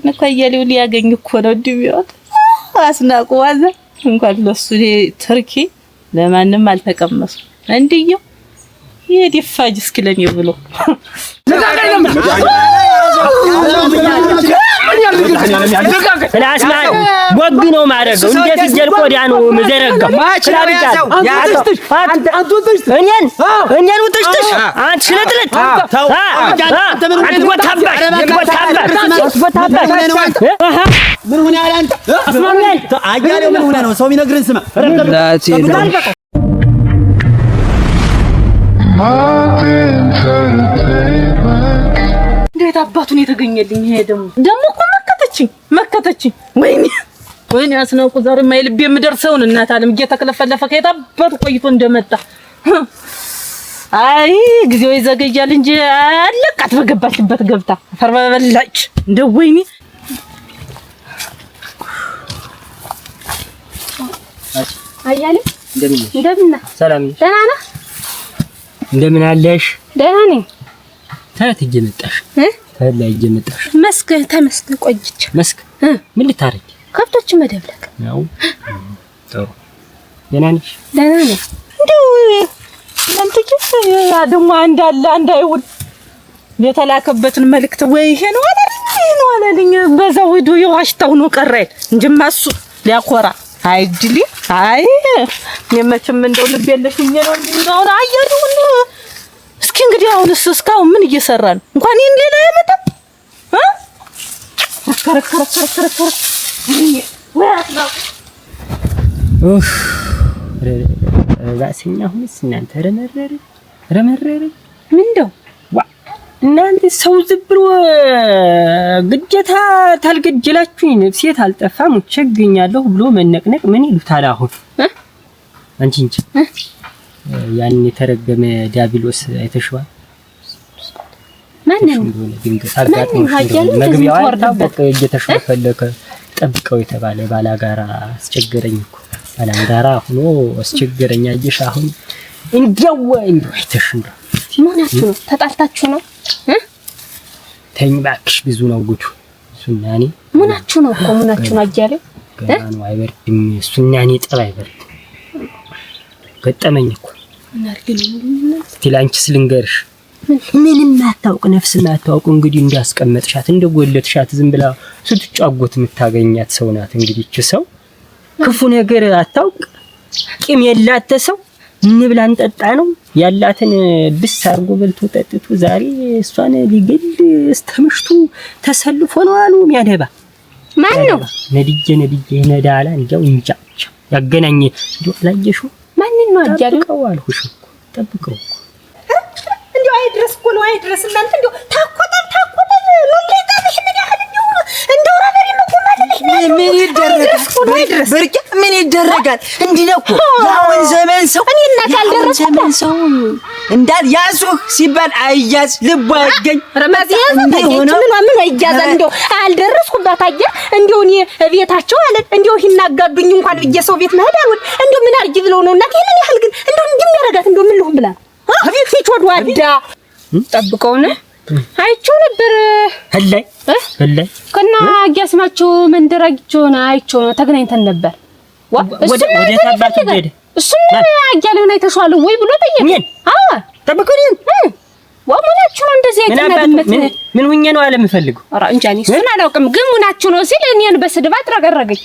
ነካያሌው ሊያገኝ እኮ ነው ድቢያት አስናቁ ዋዛ እንኳን ለሱ ተርኪ ለማንም አልተቀመሱ እንዲየው የዲፋጅ እስኪለኝ ብሎ ላስማን ወግ ነው ማረገው እንዴት ይጀል ቆዳ ነው መዘረጋው ክላብጫው እኛን ውጥሽጥሽ አንተ ሽለጥለት አንተ ወታባሽ ምን ሆነ ያለ አንተ አስማን አያሌው ምን ሆነ ነው ሰው የሚነግርን ስማ እንዴት አባቱን የተገኘልኝ ይሄ ደሞ እኮ መከተችኝ ወይኔ አስናውቁ ዛሬ ማይልብ የምደርሰውን እናት አለም እየተከለፈለፈ ከየታባቱ ቆይቶ እንደመጣ አይ ጊዜው ይዘገያል እንጂ አለቃት በገባችበት ገብታ ፈርበበላች እንደ ወይኔ አያሌ እንደምን ሰላም ደህና ነህ እንደምን አለሽ ደህና ነኝ ታት እየመጣሽ ታላይ እየመጣሽ መስክ ተመስክ ቆይቼ መስክ ምን ልታረጊ ከብቶች መደብለቅ ነው ጥሩ ደህና ነሽ ደህና ነኝ እንደው ለምትጂ ያደማ እንዳለ እንዳይውል የተላከበትን መልእክት ወይ ይሄ ነው አላለኝ በዛው ሄዶ ይዋሽታው ነው ቀራይ እንጂማ እሱ ሊያኮራ አይድሊ አይ የመችም እንደው ልብ የለሽኝ ነው እንደው አየሩን እስኪ እንግዲህ አሁን እስካሁን ምን እየሰራ ነው እንኳን ይሄን ሌላ ያመጣ ከረከረ ወያስናው ራስኛ ሁንስ እናንተ ረመረረ ምንድነው እናንተ ሰው ዝብሮ ግዴታ ታልገጀላችሁኝ ነፍሴት አልጠፋም ቸግኛለሁ ብሎ መነቅነቅ ምን ይሉታል አሁን አንቺ እንጂ ያን የተረገመ ዲያብሎስ አይተሽዋል ማን ነው ድንገት አጋጥሞ መግቢያው አጣበቀ እየተሽፈለከ ጠብቀው የተባለ ባላጋራ አስቸገረኝ እኮ ባላጋራ ሆኖ አስቸገረኝ አየሽ አሁን እንዴው አይተሽ እንደው ምናችሁ ነው ተጣልታችሁ ነው ተኝ ባክሽ ብዙ ነው ጉዱ ሱናኔ ምናችሁ ነው እኮ ምናችሁ ነው አያሌ ገናኑ አይበርድም ሱናኔ ጠብ አይበርድም ገጠመኝ እኮ እናርግልኝ ትላንቺስ ልንገርሽ ምንም አታውቅ ነፍስ ማታውቅ እንግዲህ እንዳስቀመጥሻት እንደጎለትሻት ዝም ብላ ስትጫጎት የምታገኛት ሰው ናት እንግዲህ እቺ ሰው ክፉ ነገር አታውቅ ቂም የላት ሰው እንብላ እንጠጣ ነው ያላትን ብስ አርጎ በልቶ ጠጥቶ ዛሬ እሷን ሊገል እስተምሽቱ ተሰልፎ ነው አሉ የሚያደባ ማን ነው ነድዬ ነዳላ እንደው እንጃ ያገናኘ እንደው ላየሹ ማን ነው አያሌው አልሁሽ እኮ ጠብቀው እንደው አይድረስ እኮ ነው አይድረስ እናንተ እንደው ታቆጣል ነው ለታለሽ ምን ያህል እንደው ረበሪ ነው ማለት ምን ይደረጋል በርቅ ምን ይደረጋል እንዲህ ነው እኮ ያውን ዘመን ሰው እኔ እናት አልደረስኩ ዘመን ሰው እንዳል ያዙህ ሲባል አይያዝ ልቡ አይገኝ ረመዚያ ምን አይያዛል እንደው አልደረስኩባት አያ እንደው እኔ ቤታቸው አለ እንደው ይናጋዱኝ እንኳን በየሰው ቤት መሄድ አልወድ እንደው ምን አርጊ ብለው ነው እናት ምን ያህል ግን እንደው እንደሚያረጋት እንደው ምን ልሁን ብላ አቤት ፊት ወዷዳ ጠብቀው ነው አይቼው ነበር ህላይ ከና አጋስማቸው መንደራጊቸው ነው አይቼው ነው ተገናኝተን ነበር ወደ ታባቱ ሄደ እሱ አጋለው ላይ ተሻለ ወይ ብሎ ጠየቀኝ አዎ ጠብቀኝ ወሙናችሁ ነው እንደዚህ አይተናደመት ምን ሁኜ ነው አለ የምፈልገው ኧረ እንጃኒ እሱን አላውቅም ግን ሙናችሁ ነው ሲል እኔን በስድብ አጥራገረገኝ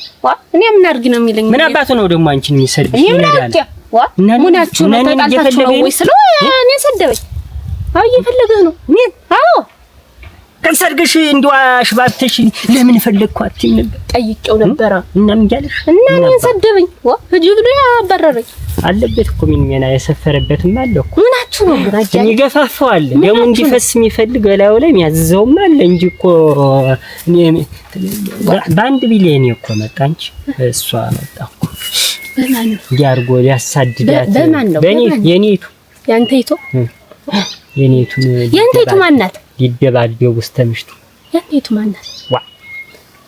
እኔ ምን አርግ ነው የሚለኝ ምን አባቱ ነው ደግሞ አንቺን የሚሰድብሽ ይነዳል ሙናችሁ ነው ተጣልታችሁ ነው ወይ ስለ እኔ ሰደበኝ አይ እየፈለገ ነው ምን አዎ ከሰርግሽ እንዲዋሽ ባትሽ ለምን ፈለግኳት ነበር ጠይቄው ነበር እና ምን ያለሽ እና እኔን ሰደበኝ ህጂ ብሎ ያባረረኝ አለበት እኮ ምን የና የሰፈረበትም አለ እኮ ምናችሁ ነው ግን አጃ ይገፋፋዋል ደሙ እንዲፈስ የሚፈልግ በላው ላይ የሚያዝዘውም አለ እንጂ እኮ ባንድ ቢሊየን እኮ መጣንች እሷ መጣኩ በማን ነው ያርጎ ያሳድዳት በማን ነው በኔ የኔቱ ያንተይቶ የኔቱ ማናት ይደባደቡ ስተምሽቱ ያንተይቱ ማናት ዋ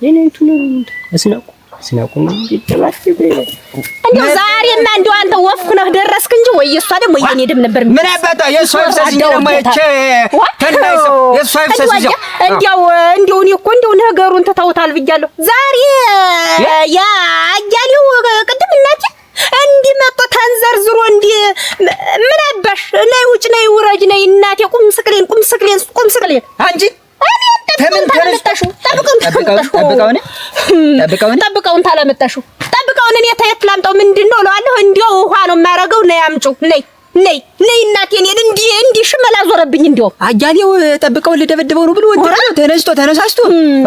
የኔቱ ነው አስናቁ ስናቁን ይተባስብ እንደው ዛሬማ እንደው አንተ ወፍኩ ነህ ደረስክ እንጂ ወይ እሷ ደግሞ የኔ ደም ነበር ምን አባታ የሷ ይፈስኝ ደግሞ እቺ ተናይሶ የሷ ይፈስኝ እንደው እኔ እኮ እንደው ነገሩን ተታውታል ብያለሁ ዛሬ ያ አያሌው ቅድም እናቴ እንዲህ መጥቶ ተንዘርዝሮ እንዲህ ምን አባሽ ነይ ውጭ ነይ ውረጅ ነይ እናቴ ቁም ስቅሌን አንቺ ተምን ተነስተሽ ጠብቀውን ታላመጣሽው ጠብቀውን እኔ ታየት ላምጣው ምንድነው እለዋለሁ እንዲያው ውሃ ነው የማረገው ነይ አምጪው ነይ እናቴ እኔን እንዲህ ሽመላ ዞረብኝ እንዲያው አያሌው ጠብቀውን ልደበድበው ነው ብሎ ተነሳስቶ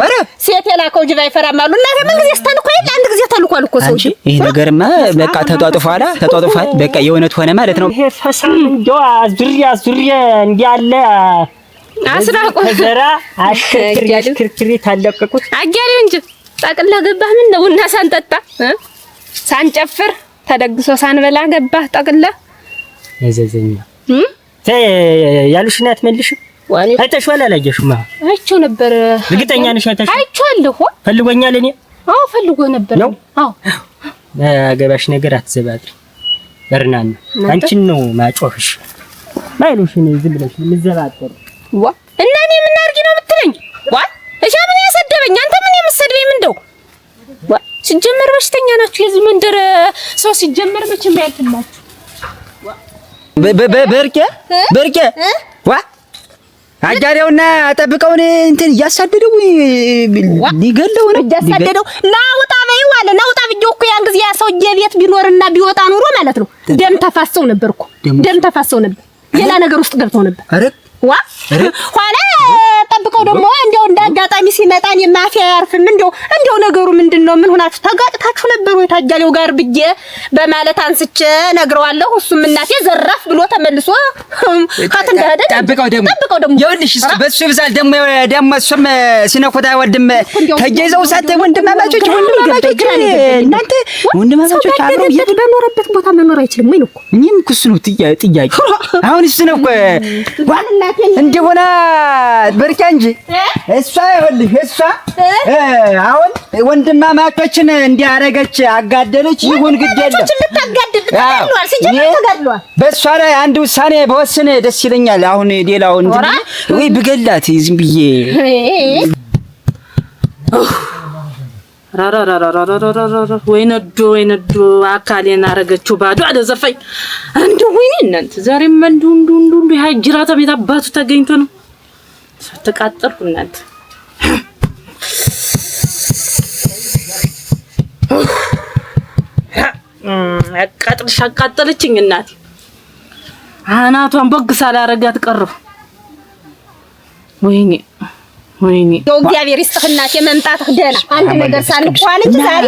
አረ ሴት የላከው ጅብ አይፈራም አሉ እናቴ ምን ጊዜ ተልኮ ይል አንድ ጊዜ ተልኳል እኮ ሰው ይሄ ነገርማ በቃ ተጧጥፏል በቃ የእውነት ሆነ ማለት ነው። ይሄ ፈሳም እንዲያው ዙሪያ እንዲያለ አስራቆ ዘራ አሽክርክሪ ታለቀቁት አያሌው እንጂ ጠቅላ ገባህ ምን ነው እና ሳንጠጣ ሳንጨፍር ተደግሶ ሳንበላ ገባህ ጠቅላ ያዘዘኛ ያሉሽና አትመልሽም አይተሽዋል አላየሽም አይቼው ነበር እርግጠኛ ነሽ አይቼዋለሁ ፈልጎኛል እኔ አዎ ፈልጎ ነበር አዎ ገባሽ ነገር አትዘባጥሪ በርናና አንቺን ነው ማጮህሽ ማይሉሽን ዝም ብለሽ ምዘባጥሪ እና እኔ ምን አድርጊ ነው የምትለኝ እሺ ምን ያሰደበኝ አንተ ምን የምትሰድበኝ ምንድነው ሲጀመር በሽተኛ ናችሁ የዚህ መንደር ሰው ሲጀመር መቼም ያልፍላችሁ በርቄ አጃሪውና ጠብቀውን እንትን እያሳደደው ሊገለው ነው እያሳደደው ናውጣ በይው አለ ናውጣ ብዬው እኮ ያን ጊዜ ያ ሰውዬ ቤት ቢኖርና ቢወጣ ኑሮ ማለት ነው ደም ተፋሰው ነበር ሌላ ነገር ውስጥ ገብተው ነበር ኋላ ጠብቀው ደግሞ እንደው እንዳጋጣሚ ሲመጣን የማፊያ ያርፍም እንደው ነገሩ ምንድነው ምን ሆናችሁ ተጋጭታችሁ ነበር ወይ ታጃሌው ጋር ብዬ በማለት አንስቼ ነግረዋለሁ እሱም እናቴ ዘራፍ ብሎ ተመልሶ ካት እንደሄደ ጠብቀው ደግሞ ይኸውልሽ በሱ ብዛል ደግሞ እሱም ሲነኩታ ወንድም ተገይዘው ሳተ ወንድማማቾች እናንተ ወንድማማቾች አብረው በኖረበት ቦታ መኖር አይችልም ወይ ነው እኮ እኔም እኮ እሱ ነው ጥያቄ አሁን እሱ ነው እንደሆነ በርካ እንጂ እሷ ይኸውልሽ አሁን ወንድማማቾችን እንዲያረገች አጋደለች ይሁን ግድ የለም በእሷ ላይ አንድ ውሳኔ በወስን ደስ ይለኛል። አሁን ሌላው ወይ ብገላት ዝም ብዬ ወይ ነዶ አካሌን አረገችው ባዶ አለ ዘፋኝ እንደው ወይኔ እናንተ ዛሬም እንዱ ያጅራታ ቤት አባቱ ተገኝቶ ነው ተቃጠልኩ እናንተ አቃጠለችኝ እናቴ አናቷን በግሳ ላረጋት ቀረው ወይኔ እግዚአብሔር ይስጥህ እናቴ መምጣትህ ደህና አንድ ነገር ሳንኳን እንጂ ዛሬ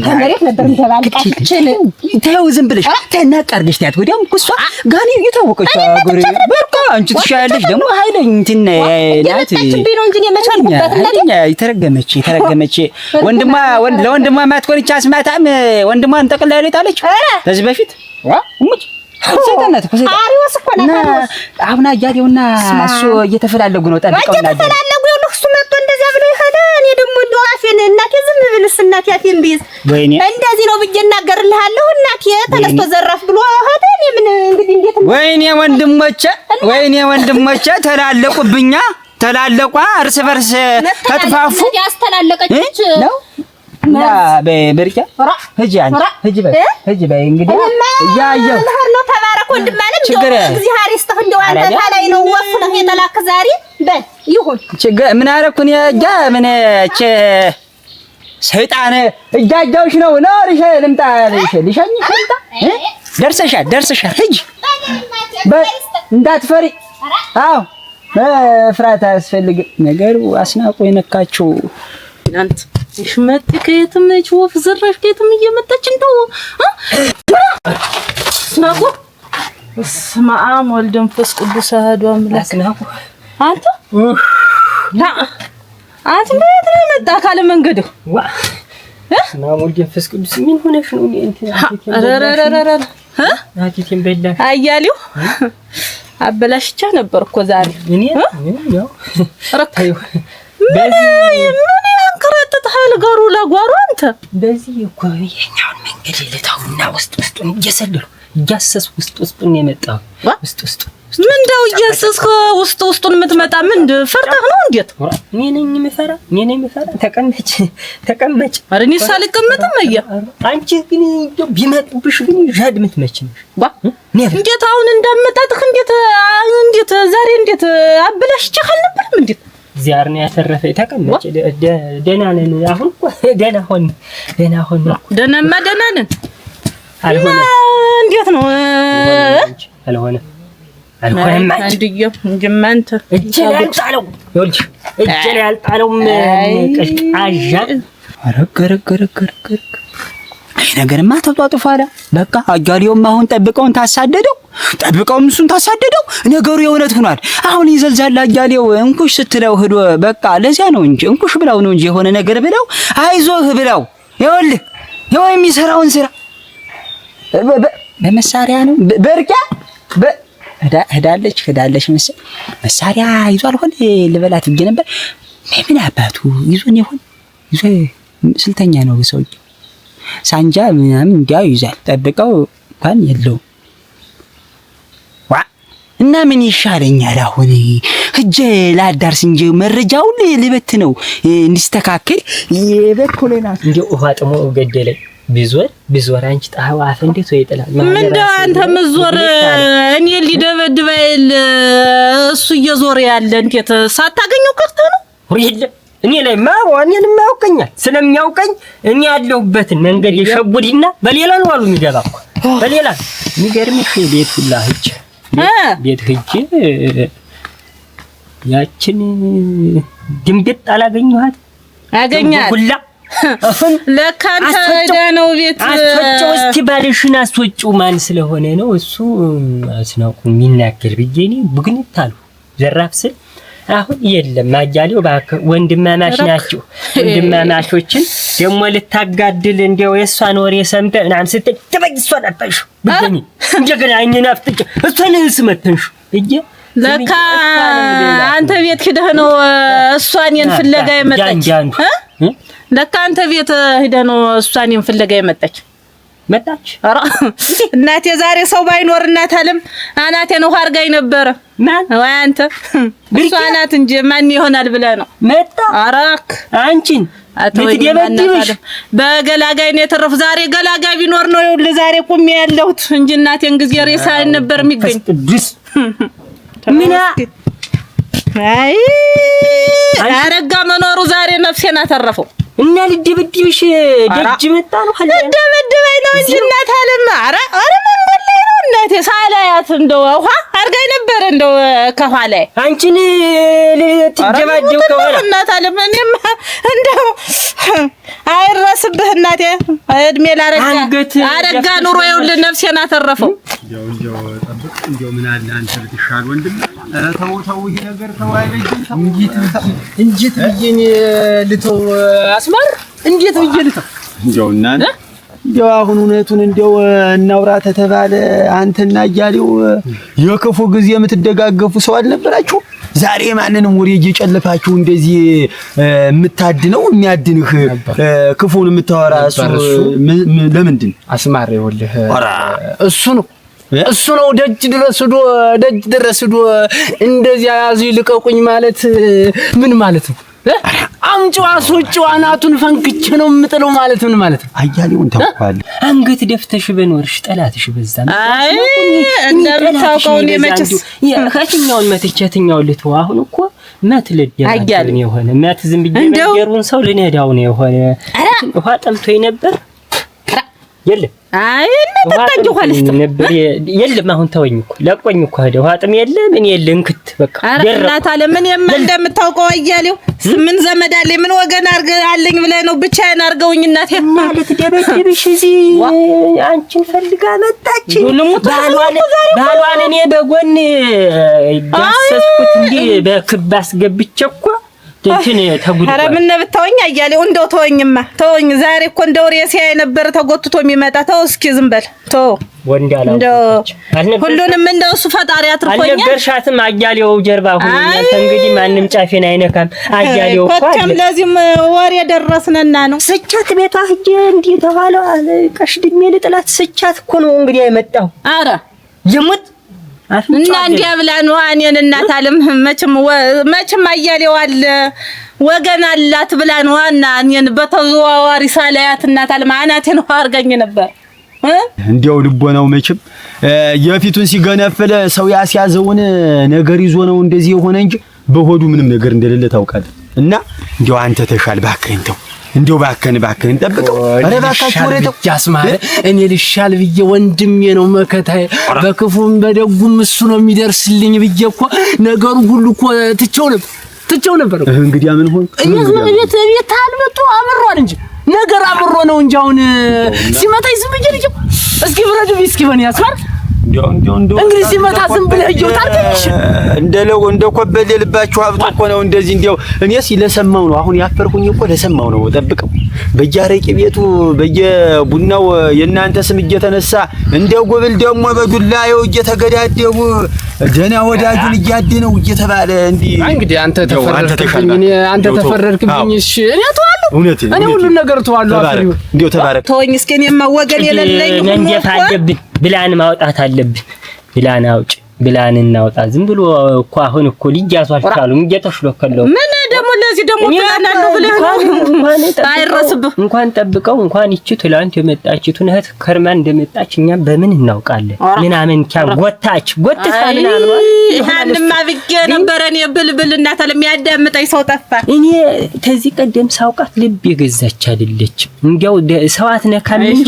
ከመሬት ነበር እንደባልቃችን ተው ዝም ብለሽ ተናቀርልሽ ታያት ወዲያም ኩሷ ጋኒ እየታወቀች አገሬ በቃ አንቺ ትሻያለሽ ደግሞ ኃይለኝ እንትን ናት ቢሮ እንጂ የመቻልኩበት እናቴ የተረገመች ለወንድሟ ማትኮንቻ አስማታም ወንድሟን ጠቅልላ ሌጣለች ከዚህ በፊት እሙጭ ሰይጣናት አሪውስ እኮ ነው አሁን አያሌውና እሱ እየተፈላለጉ ነው ጠብቀውና እሱ መጥቶ እንደዚያ ብሎ ይሄደ እኔ ደግሞ እንደው አፌን እናቴ ዝም ብልስ እናቴ አፌን ቢይዝ እንደዚህ ነው ብዬ እናገርልሃለሁ እናቴ ተነስቶ ዘራፍ ብሎ ሄደ እኔ ምን እንግዲህ እንዴት ወይኔ ወንድሞቼ ተላለቋ እርስ በርስ ተጥፋፉ ያስተላለቀች ነው እና በበርካ ሂጂ በይ እንግዲህ ያየው ነው ተባረክ ወንድም ማለት እግዚአብሔር ይስጥህ እንደው አንተ ታላይ ነው ወፍነህ የተላከ ዛሬ በል ይሁን ምን አረኩኝ ምን ሰይጣን እጃጃውሽ ነው ልምጣ ልሸኝ ደርሰሻል ሂጂ እንዳትፈሪ አዎ ፍራታ ያስፈልግ ነገሩ አስናቆ የነካችው እናንተ ሽመጥ ከየትም ነች ወፍ ዘራሽ ከየትም እየመጣች እንደው አስናቆ በስመ አብ ወልድ መንፈስ ቅዱስ አሐዱ አምላክ አስናቆ አንተ ቤት ነው መጣ ካለ መንገዱ በስመ አብ ወልድ መንፈስ ቅዱስ ምን ሆነሽ ነው አቲቲም በላ አያሌው አበላሽቻ ነበር እኮ ዛሬ እኔ ያው ረታዩ ምን ያንከራተታል ጋሩ ለጓሩ አንተ አንተ በዚህ እኮ የኛውን መንገድ ልታውና ውስጡን እየሰለሉ እያሰስኩ ውስጡን የመጣው ውስጡ ምንድነው እያሰስኩ ውስጡን የምትመጣ ምንድን ፈርተህ ነው? እንዴት እኔ ነኝ የምፈራ? ተቀመጭ። ኧረ እኔ ሳልቀመጥም አያ አንቺ ግን ቢመጡብሽ ግን ዣድ ምትመች ነሽ። እንዴት አሁን እንዳመጣጥህ እንዴት ዛሬ እንዴት አብላሽ ቸኸል ነበር እንዴት ዚያር ነው ያተረፈ። ተቀመጭ። ደህና ነን አሁን እኮ ደህና ሆነ ደህናማ ደህና ነን። አልሆነ እንዴት ነው አልሆነ አንድየው እንጂማ አንተ እጄ ላይ ያልጣለው ቀሽቃዣ አረገረገረገረ አይ ነገርማ ተጧጥፏል። በቃ አያሌውም አሁን ጠብቀውን እሱን ታሳደደው ነገሩ የእውነት ሆኗል። አሁን ይዘልዛል አያሌው እንኩሽ ስትለው ሄዶ በቃ ለዚያ ነው እንጂ እንኩሽ ብላው ነው እንጂ የሆነ ነገር ብለው አይዞህ ብላው ይኸውልህ የሚሰራውን ስራ በመሳሪያ ነው በርቂያ ሄዳለች መሰል መሳሪያ ይዞ አልሆነ ልበላት ብዬ ነበር። ምን አባቱ ይዞን ይሆን ይዞ ስልተኛ ነው ሰውዬው ሳንጃ ምናምን እንዲያው ይዛል ጠብቀው እንኳን የለውም። እና ምን ይሻለኛል አሁን እጄ ላዳርስ እንጂ መረጃው ልበት ነው እንዲስተካከል የበኩሌና እንዴው ውሃ ጥሞ ገደለኝ። ቢዞር አንቺ ጣው አፍ እንዴት ወይ ይጥላል? ምንድነው አንተ ምዞር እኔ ሊደበድበል እሱ እየዞረ ያለ እንዴት ሳታገኘው ቀርተ ነው? ወይለም እኔ ላይ ማዋኔን ማውቀኛል ስለሚያውቀኝ እኔ ያለሁበትን መንገድ የሸጉዲና በሌላ ነው አሉ የሚገባው በሌላ የሚገርምሽ ቤት ሁላ ቤት ሂጅ ያችን ድንብጥ አላገኘኋት አገኛት ሁላ ለካንተ ነው ቤት አስወጪው እስቲ ባልሽን አስወጪው ማን ስለሆነ ነው እሱ አስናቁ የሚናገር ብዬኔ ቡግንታሉ ዘራፍ ስል አሁን የለም አያሌው ባከ ወንድማማች ናቸው። ወንድማማቾችን ደሞ ልታጋድል እንደው የሷን ወሬ ሰምተ እናም ስትል ተበይሷል አጣሽ ብገኝ እንደገና አይኔን አፍጥጭ እሷን ስመተንሽ እጄ ለካ አንተ ቤት ሄደህ ነው እሷን ፍለጋ የመጣች ለካ አንተ ቤት ሄደህ ነው እሷን ፍለጋ መጣች። አራ እናቴ ዛሬ ሰው ባይኖር እናት አለም አናቴ ነው አርጋይ ነበር። ማን ወይ አንተ እሷ ናት እንጂ ማን ይሆናል ብለህ ነው መጣ። አራክ አንቺን አትወይደበድብሽ በገላጋይ ነው የተረፈ። ዛሬ ገላጋይ ቢኖር ነው ይኸውልህ ዛሬ ቁም ያለሁት እንጂ እናቴን ጊዜ ሬሳ ነበር የሚገኝ። ምን አይ አረጋ መኖሩ ዛሬ ነፍሴን አተረፈው። እና ልደበድብሽ ደጅ መጣ ነው ልደበድበኝ ነው እንጂ እናት አለም አረ መንገድ ላይ ነው እናቴ ሳላያት እንደው ውሃ አርጋይ ነበር እንደው ከኋላ አንቺን ልትደባደው ከሆነ እናት አለም እኔም እንደው አይረስብህ እናቴ እድሜ አረጋ ኑሮ ይኸውልህ ነፍሴን አተረፈው። እንደው ጠብቅ እንደው ምን አለ አንተ ልትሻል ወንድም ተው ይሄ ነገር ተው አይበጅም እንጂት ብዬን ልተው አስማር እንዴት ብዬ ልተው እንደው እናንተ እንደው አሁን እውነቱን እንደው እናውራ ተተባለ አንተና አያሌው የክፉ ጊዜ የምትደጋገፉ ሰው አልነበራችሁ? ዛሬ ማንንም ወሬ እየጨለፋችሁ እንደዚህ የምታድነው የሚያድንህ ክፉን የምታወራ እሱ ለምንድን አስማር ይኸውልህ እሱ ነው ደጅ ድረስ ሄዶ እንደዚህ ያዙ ይልቀቁኝ ማለት ምን ማለት ነው? አምጪው አስወጪው አናቱን ፈንክቼ ነው የምጥለው ማለት ምን ማለት ነው? አያሌውን ታውቃለህ። አንገት ደፍተሽ በኖርሽ ጠላትሽ በዛ። አይ እንደምታውቀው እኔ መቼስ ከትኛውን መተቸትኛውን ልተው አሁን እኮ መትልድ ያያልን የሆነ መት ዝም ብዬ ነገሩን ሰው ልነዳው ነው የሆነ ውሃ ጠምቶኝ ነበር የለም አይ ነጠጣኝ ኋልስተ ነበር የለም አሁን ተወኝ እኮ ለቆኝ እኮ ሄደ ውሃ ጥም የለም ምን የለንክት በቃ አረናታ ለምን እንደምታውቀው አያሌው ምን ዘመድ አለኝ ምን ወገን አለኝ ብለህ ነው ብቻዬን አርገውኝ እናቴ ማለት ደበደብሽ እዚህ አንቺን ፈልጋ መጣች ባሏን እኔ በጎን ያሰስኩት እንዴ በክብ አስገብቼ እኮ እንትን ተጉድ ኧረ ምን ብታወኝ አያሌው እንደው ተወኝማ ተወኝ። ዛሬ እኮ እንደው ሬሲያ የነበረ ተጎትቶ የሚመጣ ተው እስኪ ዝም በል ተው። ወንዳላ ሁሉንም እንደው እሱ ፈጣሪ አትርፎኛል። አልነበርሻትም አያሌው ጀርባ ሆነኛል። እንግዲህ ማንም ጫፌን አይነካም። አያሌው ኮተም ለዚህም ወሬ ደረስነና ነው ስቻት ቤቷ ሂጅ እንዲህ ተባለው ቀሽድሜ ልጥላት ስቻት እኮ ነው እንግዲህ አይመጣው። ኧረ ይሙት እና እንዲያ ብላ ነው እኔን እናት አለም መቼም አያሌው አለ ወገን አላት ብላ ነው እና እኔን በተዘዋዋሪ ሳላያት እናት አለም አናቴን አርጋኝ ነበር። እንዲያው ልቦናው መቼም የፊቱን ሲገነፍለ ሰው ያስያዘውን ነገር ይዞ ነው እንደዚህ የሆነ እንጂ በሆዱ ምንም ነገር እንደሌለ ታውቃለህ። እና እንዲያው አንተ ተሻል ባከኝ ተው እንዲያው ባከን እንጠብቀው። ኧረ ባካችሁ ወሬ ያስማረ እኔ ልሻል ብዬ ወንድሜ ነው መከታዬ በክፉም በደጉም እሱ ነው የሚደርስልኝ ብዬ እኮ ነገሩ ሁሉ እኮ ትቼው ነበር እኮ። እንግዲህ ምን ሆነ ቤት አልመጡ አምሯል እንጂ ነገር አምሮ ነው እንጂ አሁን ሲመታኝ ዝም ብዬ ልጅ እስኪ ብረዱ እስኪ በኔ ያስማር እንዲያው እንግዲህ ሲመታ ዝም ብለህ ይወጣልሽ እንደ ኮበል ልባችሁ አብጦ እኮ ነው እንደዚህ። እንዲያው እኔስ ለሰማው ነው አሁን ያፈርኩኝ እኮ ለሰማው ነው። ጠብቀው በየአረቄ ቤቱ በየቡናው የእናንተ ስም እየተነሳ እንደው ጎብል ደግሞ በዱላየው እየተገዳደቡ ደና ወዳጁን እያደነው እየተባለ እንግዲህ አንተ ተፈረድክብኝ አንተ ተፈረድክብኝ። እሺ እኔ ተዋለሁ እኔ ሁሉ ነገር ተዋለሁ። አፍሪው እንዲያው ተባረክ ተወኝ እስኪ እኔማ ወገን የሌለኝ እንዴት አለብኝ ብላን ማውጣት አለብኝ። ብላን አውጭ ብላን እናውጣ። ዝም ብሎ እኮ አሁን እኮ ልጅ አልቻሉም እየተሽሎከለው ምን ደግሞ ለዚህ ደግሞ ብላናሉ ብለህ አይረስብህ እንኳን ጠብቀው እንኳን ይቺ ትላንት የመጣችቱን እህት ከርማ እንደመጣች እኛ በምን እናውቃለን? ምናምን ጎትታልና ነው ይሄንማ ብዬ ነበር እኔ ብልብል እናት ለሚያዳምጠኝ ሰው ጠፋ። እኔ ከዚህ ቀደም ሳውቃት ልብ የገዛች አይደለችም። እንዴው ሰዋት ነካልኝ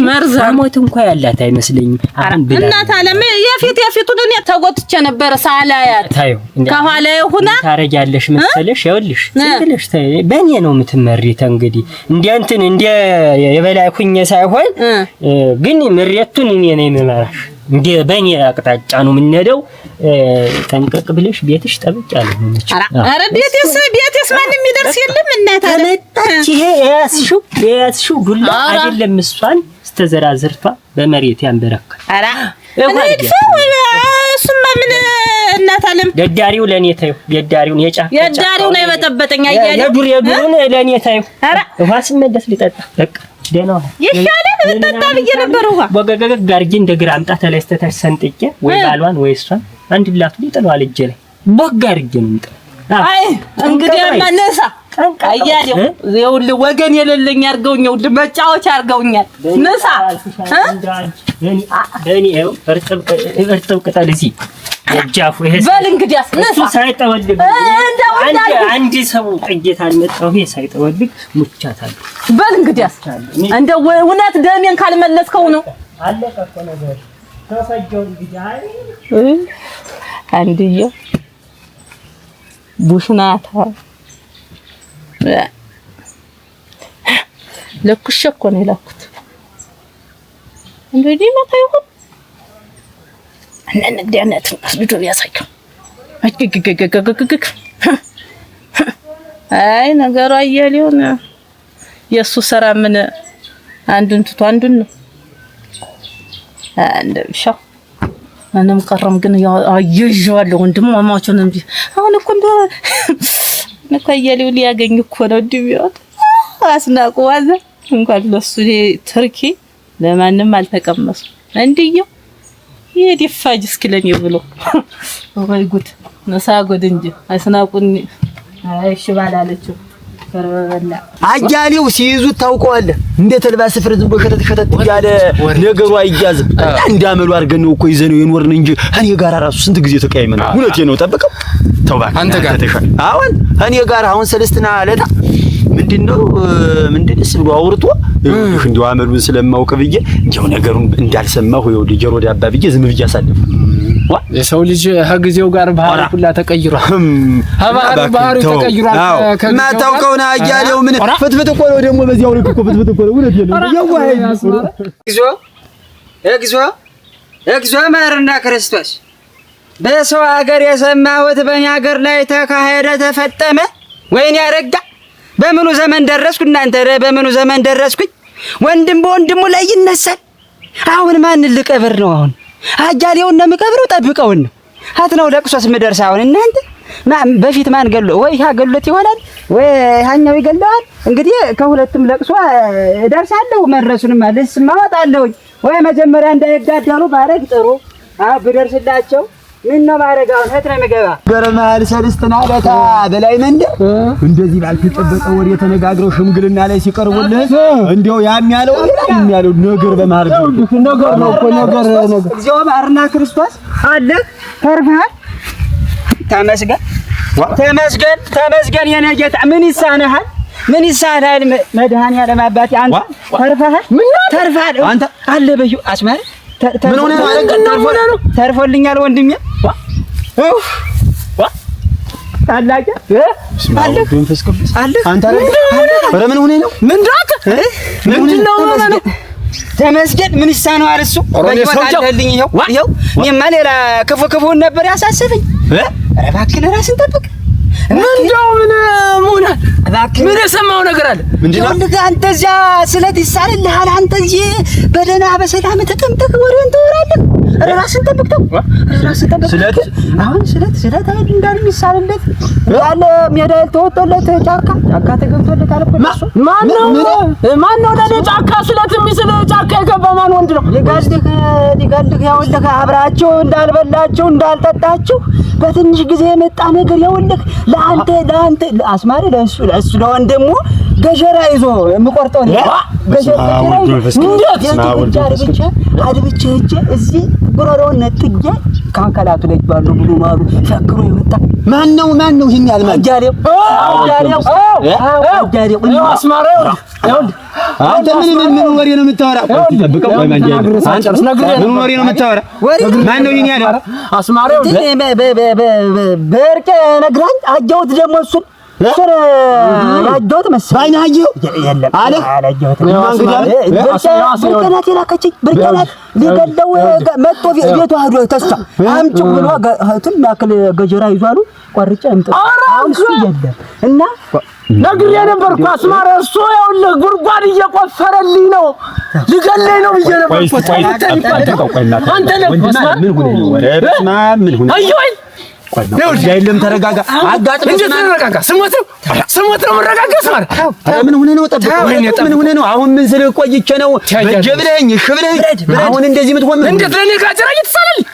ሞት እንኳን ያላት አይመስለኝም። አሁን ብላ እናት አለም የፊቱን እኔ ተጎትቼ ነበር ሳላያት ከኋላ ይሁና ታረጃለሽ መሰለሽ ይኸውልሽ ስለሽ በእኔ ነው የምትመሪተ። እንግዲህ እንደ የበላይ ኩኝ ሳይሆን ግን ምሬቱን እኔ ነኝ የምመራሽ። እንደ በእኔ አቅጣጫ ነው የምንሄደው። ጠንቀቅ ብለሽ ቤትሽ ጠብቂያለሁ ነው እንጂ ኧረ ቤትስ ማንም ይደርስ የለም። እናት አለች ይሄ ያስሹ ዱላ አይደለም እሷን ስተዘራዝርቷ በመሬት ያንበረካል። ኧረ እሱማ ምን እናት አለም ገዳሪው ለኔ ታዩ የዳሪውን የዳሪው ነው የበጠበጠኝ አያሌው የዱሩን ለኔ ታዩ። ኧረ ውሃ ስመለስ ልጠጣ በቃ ደህና ይሻላል ልጠጣ ብዬ ነበር። ውሃ ወገገግ ጋርጂ እንደ ግራ አምጣ ተለስተታች ሰንጥቄ ወይ ባሏን ወይ እሷን አንድ ላቱ ሊጥለው እጄ ላይ ቦግ አድርጌ ነው እንጣ። አይ እንግዲህ ማነሳ አያሌው ይኸውልህ ወገን የሌለኝ አድርገውኛል። መጫወቻ አድርገውኛል። ነሳ እኔ እርጥብ ቅጠል እዚህ የጃፉ ይሄ በል እንግዲያስ ነሳ ሳይጠወልግ አንድ ሰው ጥጌት አልመጣው ይሄ ሳይጠወልግ ሙቻታል። በል እንግዲያስ እንደው እውነት ደሜን ካልመለስከው ነው አለቀ እኮ ነገር ተፈጀው እንግዲህ አንድዬ ቡሽናታ ለኩሽ እኮ ነው የላኩት። እንግዲህ መጣ ይሁን እነ ንግዲያነት ቪዲዮ ያሳየው። አይ ነገሩ አያሌው ነው የሱ ስራ ምን አንዱን ትቶ አንዱን ነው እንደሻው እኔም ቀረም ግን አየጀዋለሁ ወንድማማቹን እንዴ አሁን እኮ እንደው አያሌው ሊያገኝ እኮ ነው ዲቢዮት አስናቁ ዋዘ እንኳን ለሱ ትርኪ ለማንም አልተቀመሱ እንዲየው ይዲፋጅ እስኪለኝ ብሎ ወይ ጉድ ነሳ ጉድ እንጂ አስናቁን አይሽ ባላለችው ፈረበላ አያሌው ሲይዙት ታውቀዋለህ። እንደ ተልባ ስፍር ዝም ብሎ ሸተት ያለ ነገሩ አይያዝም። እንዳመሉ አድርገን ነው እኮ ይዘነው የኖርን እንጂ እኔ ጋር ራሱ ስንት ጊዜ ተቀያይመን እውነቴ ነው። ጠብቀው ተው እባክህ አንተ ጋር ተሻለ። አሁን እኔ ጋር አሁን ሰለስትና ለታ ምንድንስ ብሎ አውርቶ እንደው አመሉን ስለማውቅ ብዬ እንደው ነገሩን እንዳልሰማሁ ይኸው ጆሮ ዳባ ብዬ ዝም ብዬ አሳለፈ። የሰው ልጅ ከጊዜው ጋር ባህሪ ሁላ ተቀይሯል። ባህሪ ተቀይሯል። ማታውቀውና አያሌው ምን ፍትፍት እኮ ነው ደግሞ በዚያው ልክ እኮ ፍትፍት እኮ ነው። እውነት የለም እግዚኦ ማርና ክርስቶስ በሰው ሀገር የሰማሁት በእኛ ሀገር ላይ ተካሄደ ተፈጠመ። ወይኔ ያረጋ በምኑ ዘመን ደረስኩ እናንተ? በምኑ ዘመን ደረስኩኝ? ወንድም በወንድሙ ላይ ይነሳል። አሁን ማን ልቀብር ነው? አሁን አያሌውን ነው የምቀብረው? ጠብቀውን ነው ነው ለቅሶስ ምደርስ? አሁን እናንተ በፊት ማን ገሎ ወይ ያ ገሎት ይሆናል ወይ ያኛው ይገለዋል። እንግዲህ ከሁለቱም ለቅሶ እደርሳለሁ። መድረሱንም አለስ ማወጣለሁ። ወይ መጀመሪያ እንዳይጋዳሉ ባረግ ጥሩ ብደርስላቸው ምን ነው ማረግ? አሁን ህት ነው የምገባ ገረማል ሰልስትና ለታ በላይ መንደር እንደዚህ ባልተጠበቀ ወሬ ተነጋግረው ሽምግልና ላይ ሲቀርቡልህ እንዴው ያለው ነገር በማርግ ነገር ነው እኮ ነገር እግዚኦ ማርና ክርስቶስ አለ ተርፈሃል። ተመስገን ተመስገን ተመስገን የኔ ጌታ። ምን ይሳነሃል? ምን ይሳነሃል? መድኃኒዓለም አባቴ አንተ ተርፈሃል። ተርፈሃል አንተ አለ በዩ አስማረ ምን ሆነ ነው? ተርፎልኛል ወንድሜ። ታላቀ አለ መንፈስ ቅዱስ አለ አንተ አረ ምን ሆነ ነው? ምንድነው ነው? ተመስገን ምን ይሳነዋል? እሱ በይወጣልኝ ይኸው እኔማ ሌላ ክፉን ነበር ያሳሰበኝ። ኧረ እባክህ ራስን ጠብቅ። ምንድነው? ምን የሰማው ነገር አለ? ምንድነው? አንተ እዚያ ስለት ይሳልልሃል። አንተ እዚህ በደህና በሰላም ተቀምጠህ ወሬን ታወራለህ። ኧረ ራስን ጠብቅ። ራስን ጠብቅ። አሁን ስለት አይደል እንዳል ይሳልለት ያለ ሜዳ ተወጥቶለት ጫካ ተገብቶለት አለ እኮ እሱ። ማን ነው ለኔ ጫካ ስለት የሚስል ጫካ የገባ ማን ወንድ ነው? ሊጋልህ ያውልህ አብራችሁ እንዳልበላችሁ እንዳልጠጣችሁ በትንሽ ጊዜ የመጣ ነገር ያውልህ ለአንተ አስማሪ ለእሱ ለወንድሙ ገጀራ ይዞ የምቆርጠው ነው። ገጀራ ብቻ አድብቼ እዚህ ጉሮሮውን ነጥጄ ካንከላቱ ላይ ባሉ ብሉ ማሉ ፈክሮ ይወጣ። ማን ነው ይሄን ያልማል? አጃሌው አስማሪ አንተ ምን ወሬ ነው የምታወራ? ጠብቀው ወይ ማንጀ ምን ወሬ ነው የምታወራ? ማን ነው ይሄን ያለው? አስማሪው በርቀ ነግራኝ አጃውት ደግሞ እሱን ያጃውት መሰለኝ። ባይናየው የለም አላጃውት ብርቀናት የላከችኝ ብርቀናት ሊገለው መጥቶ ቤቱ ሄዶ ተስፋ አምጪ ብሎ እህቱን ያክል ገጀራ ይዟሉ ቆርጬ አምጥ። አሁን እሱ የለም እና ነግሬ ነበርኩ አስማረ እሱ ያውልህ ጉድጓድ እየቆፈረልኝ ነው ሊገለኝ ነው ብዬ ነበርኩ። አንተ ምን ሆነ ነው? ምን ሆነ? አየኸኝ አይደለም ተረጋጋ። አጋጥም እንዴት ተረጋጋ? ስሞት ነው መረጋጋት ማለት። ምን ሆነ ነው? ጠብቀው ምን ሆነ ነው? አሁን ምን ስለ ቆይቼ ነው በጀብለኝ ሽብለኝ አሁን እንደዚህ የምትሆን እንዴት ለኔ ጋጀራ እየተሳለልኝ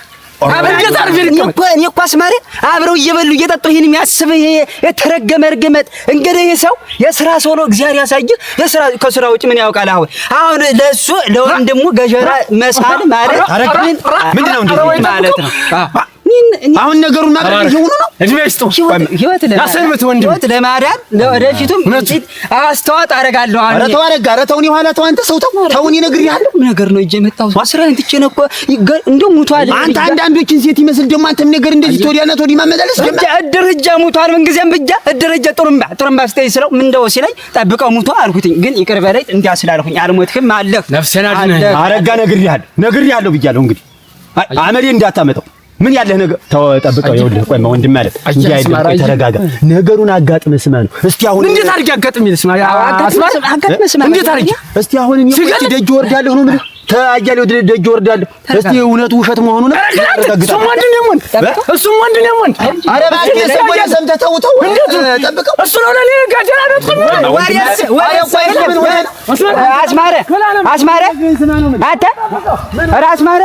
እኔ እኮ አስማሪ አብረው እየበሉ እየጠጡ ይሄን የሚያስብ ይሄ የተረገመ እርግመት እንግዲህ ሰው የሥራ ሰው ነው። እግዚአብሔር ያሳየህ። የሥራ ከሥራ ውጭ ምን ያውቃል? አሁን ለሱ ለወንድሙ ገጀራ መሳል ማለት ምንድነው እንደዚህ ማለት ነው? አሁን ነገሩን ማድረግ ይሁን ነው። እድሜ ይስጡ ህይወት ለማዳን ለወደፊቱም አስተዋጽኦ አደርጋለሁ። ኧረ ተው አረጋ። ኧረ ተውኝ ኋላ ተው አንተ ሰው ተውኝ ነግሬሃለሁ። ነገር ነው እጄ መጣው አስራን ትቼ ነው እኮ እንደው ሙቷል። አንተ አንዳንዶችን ሴት ይመስል ደግሞ አንተም ነገር እንደዚህ ተወዲያና ተወዲ ማመላለስ እድር ሂጅ ሙቷል። ምን ጊዜም ብቻ እድር ሂጅ ጥሩምባ ስተይ ስለው ምን እንደው ሲለኝ ጠብቀው ሙቷ አልኩትኝ። ግን ይቅር በለኝ እንዲያ ስላልኩኝ አልሞትክም አለህ ነፍሰና አድነ አረጋ ነግሬሃለሁ ብያለሁ። እንግዲህ አመሌ እንዳታመጣው ምን ያለህ ነገር ተጠብቀው። ይኸውልህ ቆይ ወንድም ማለት እንጂ አይደለም። ተረጋጋ። ነገሩን አጋጥመህ ስማ ነው። እስቲ አሁን እንዴት አድርጌ አጋጥመህ ስማ? አጋጥመህ ስማ። እንዴት አድርጌ እስቲ አሁን እኔ ደጅ ወርዳለሁ ነው የምልህ። ተአያሌው ደጅ ወርዳለሁ። እስቲ እውነቱ ውሸት መሆኑን እሱም ወንድ ነው ወንድ እሱም ወንድ ነው ወንድ። ኧረ እባክህ ሰው ወደ ሰምተህ ተውተው ጠብቀው። እሱ ነው ለኔ ጋጀራ ነው አስማረ አንተ ኧረ አስማረ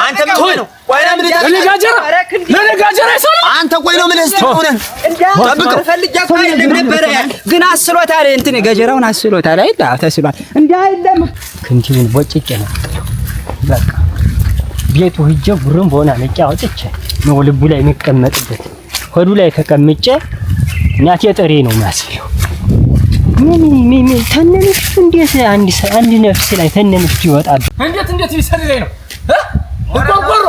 አንተ ምን ነው? ቆይ ለምን ለነጋጀራ ይሰራ አንተ ቆይ ነው ምን እስቲ ሆነ ጠብቀው ፈልጃ ቆይ ነበር ግን አስሎታል። እንትን ገጀራውን አስሎታል አይደል? ተስሏል እንዴ አይደለም ክንቲውን ወጭቄ ነው በቃ ቤቱ ሂጄ ጉርም በሆነ ነጫ አውጥቼ ነው ልቡ ላይ የሚቀመጥበት ሆዱ ላይ ተቀምጬ እናቴ ጥሬ ነው ማስለው ምን ተነንሽ እንዴት አንድ ነፍስ ላይ ተነንሽ ይወጣል? እንዴት ይሰልለኝ ነው ቆርቆሮ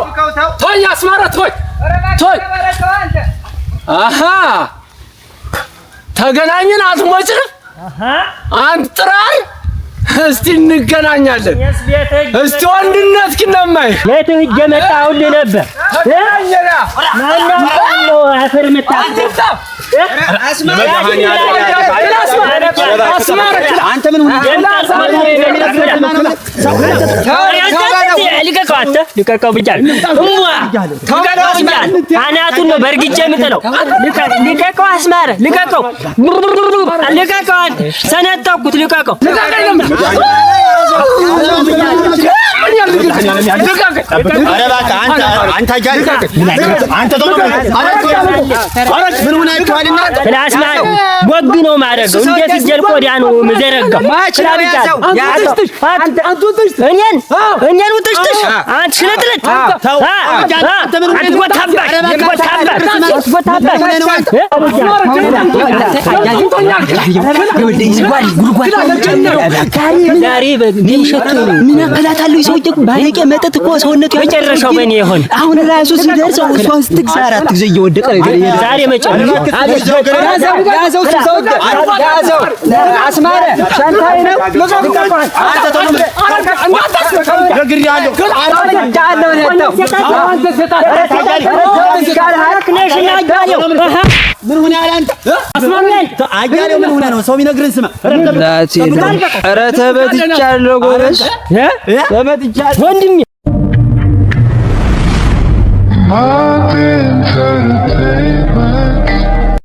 ተወኝ አስማራ ተወኝ አሃ ተገናኘን አትሞጭም አንተ ጥራይ እስቲ እንገናኛለን እስቲ ወንድነት ከነማይ ለተ ይጀመጣው ነበር ተገናኘና ማነው አፈር መጣ አንተ ምን ሆነህ ልቀቀው ብያለሁ። አናቱን ነው በእርግጬ የምጥለው። ልቀቀው አስማረ፣ ልቀቀው፣ ልቀቀው፣ ሰነጠኩት፣ ልቀቀው። ወግ ነው ማድረገው። እንዴት እጀል ቆዳ ነው የምዘረጋው? እኔን ውጥሽጥሽ አንተ ሽለጥለጥ ምን አከላታለሁ? ሰውዬ ባለቄ መጠጥ እኮ ሰውነቱ መጨረሻው በእኔ ይሆን። አሁን ራሱ ሲደርሰው እሷን ስትግዛ 4 ጊዜ እየወደቀ ዛሬ መጨረሻው ያዘው አስማረ ሻንታዬ ነው። ምን ሆነ ያለ አንተ አያሌው ምን ሆነ ነው ሰው የሚነግርህን ስማ። ኧረ ተበትቻለሁ ጎበዝ ተበትቻለሁ ወንድሜ። I've been